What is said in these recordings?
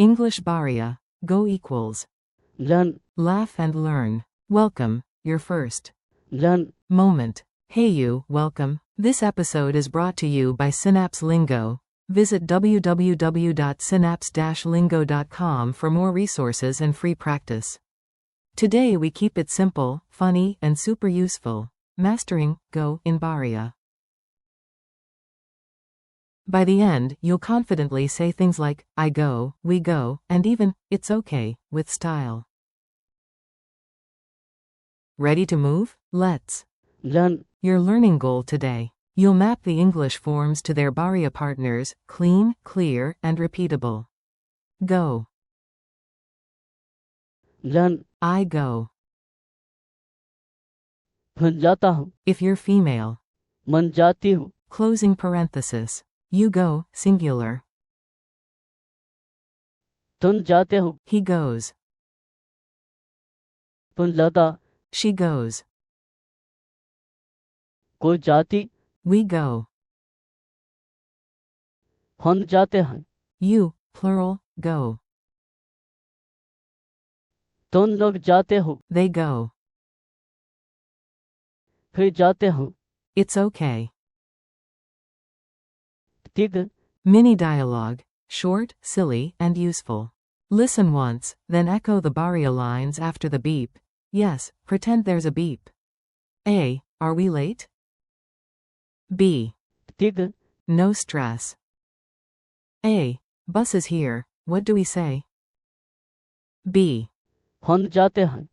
English Barria. Go equals. learn, Laugh and learn. Welcome, your first learn, moment. Hey you, welcome. This episode is brought to you by Synapse Lingo. Visit www.synapse-lingo.com for more resources and free practice. Today we keep it simple, funny, and super useful. Mastering Go in Barria. By the end, you'll confidently say things like, I go, we go, and even, it's okay, with style. Ready to move? Let's. learn, Your learning goal today. You'll map the English forms to their Barria partners, clean, clear, and repeatable. Go. learn, I go. बन जाता हूँ, If you're female. मन जाती हूँ, Closing parenthesis. You go, singular. तुम जाते हो, He goes. तुम लता, She goes. कोई जाती, We go. हम जाते हैं, You, plural, go. तुम लोग जाते हो, They go. फिर जाते हो, It's okay. ठीक, Mini dialogue. Short, silly, and useful. Listen once, then echo the Barria lines after the beep. Yes, pretend there's a beep. A. Are we late? B. ठीक, No stress. A. Bus is here. What do we say? B. हम जाते हैं,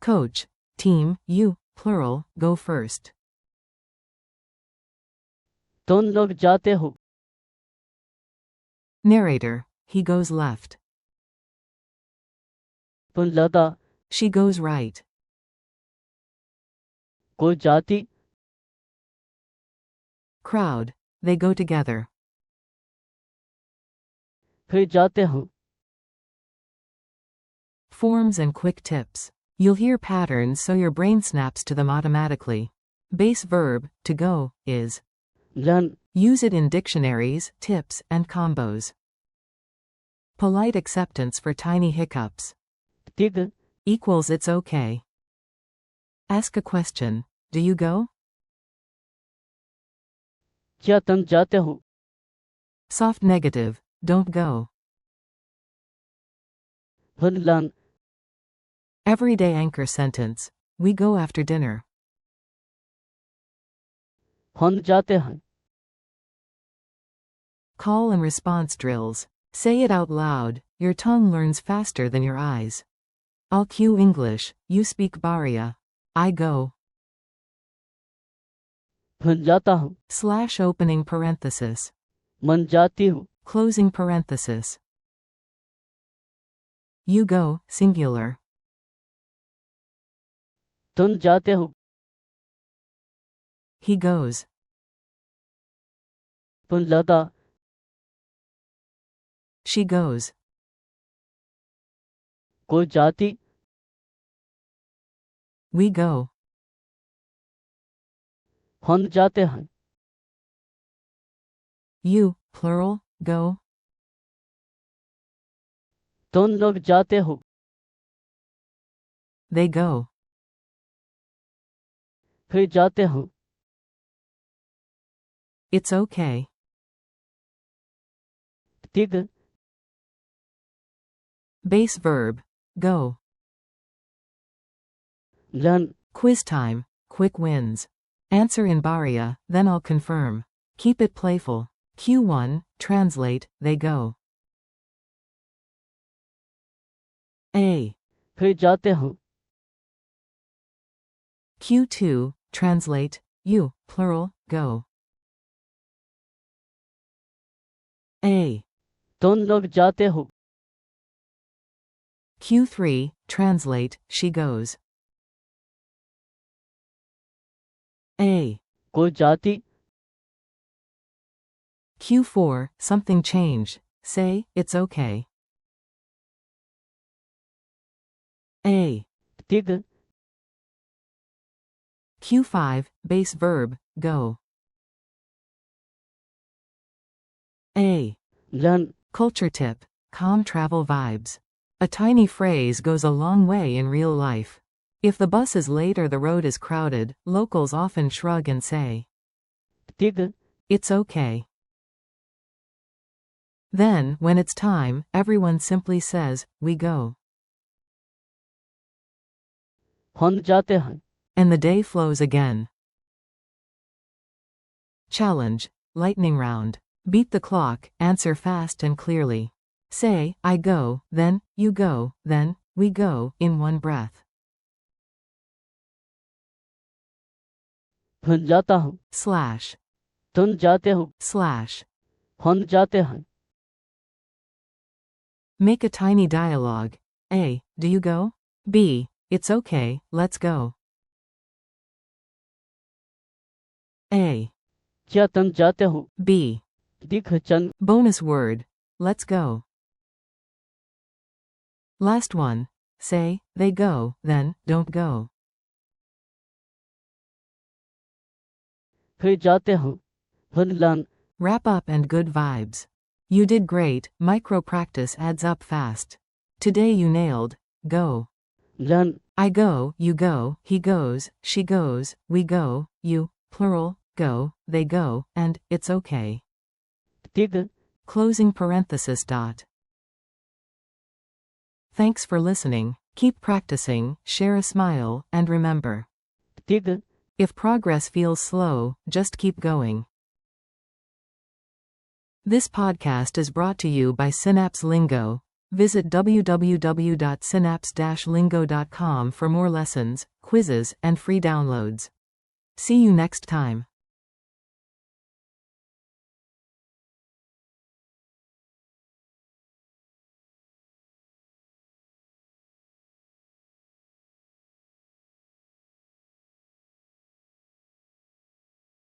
Coach. Team, you, plural, go first. तुम लोग जाते हो, Narrator. He goes left. तुम लता, She goes right. कोई जाती, Crowd. They go together. फिर जाते हो, Forms and quick tips. You'll hear patterns so your brain snaps to them automatically. Base verb, to go, is. learn, Use it in dictionaries, tips, and combos. Polite acceptance for tiny hiccups. ठीक, Equals it's okay. Ask a question. Do you go? क्या तुम जाते हो, Soft negative. Don't go. फिर learn, Everyday anchor sentence. We go after dinner. हम जाते हैं, Call and response drills. Say it out loud. Your tongue learns faster than your eyes. I'll cue English. You speak Barria. I go. फिर जाता हूँ, Slash opening parenthesis. मन जाती हूँ, Closing parenthesis. You go, singular. तुम जाते हो, He goes. तुम लता, She goes. कोई जाती, We go. हम जाते हैं, You, plural, go. तुम लोग जाते हो, They go. फिर जाते हो, It's okay. ठीक, Base verb, go. learn, Quiz time, quick wins. Answer in Barria, then I'll confirm. Keep it playful. Q1, translate, they go. A. फिर जाते हो, Q2, translate, you, plural, go. A. तुम लोग जाते हो, Q3, translate, she goes. A. कोई जाती, Q4, something changed. Say, it's okay. A. ठीक, Q5, base verb, go. A. learn, Culture tip: calm travel vibes. A tiny phrase goes a long way in real life. If the bus is late or the road is crowded, locals often shrug and say, Ch.3 "It's okay." Then, when it's time, everyone simply says, "We go." हम जाते हैं And the day flows again. Challenge: lightning round. Beat the clock, answer fast and clearly. Say, "I go," then, "You go," then, "We go," in one breath. मैं जाता हूँ Slash. तुम जाते हो Slash. हम जाते हैं Make a tiny dialogue. A. Do you go? B. It's okay, let's go. A. क्या तुम जाते हो B. दिख चंद Bonus word. Let's go. Last one. Say, "They go," then, "Don't go." फिर जाते हो फिर लन Wrap up and good vibes. You did great, micro practice adds up fast. Today you nailed, go. लन I go, you go, he goes, she goes, we go, you, plural, go, they go, and, it's okay. Ch.3 Closing parenthesis dot. Thanks for listening, keep practicing, share a smile, and remember. Ch.3 If progress feels slow, just keep going. This podcast is brought to you by Synapse Lingo. Visit www.synapse-lingo.com for more lessons, quizzes, and free downloads. See you next time.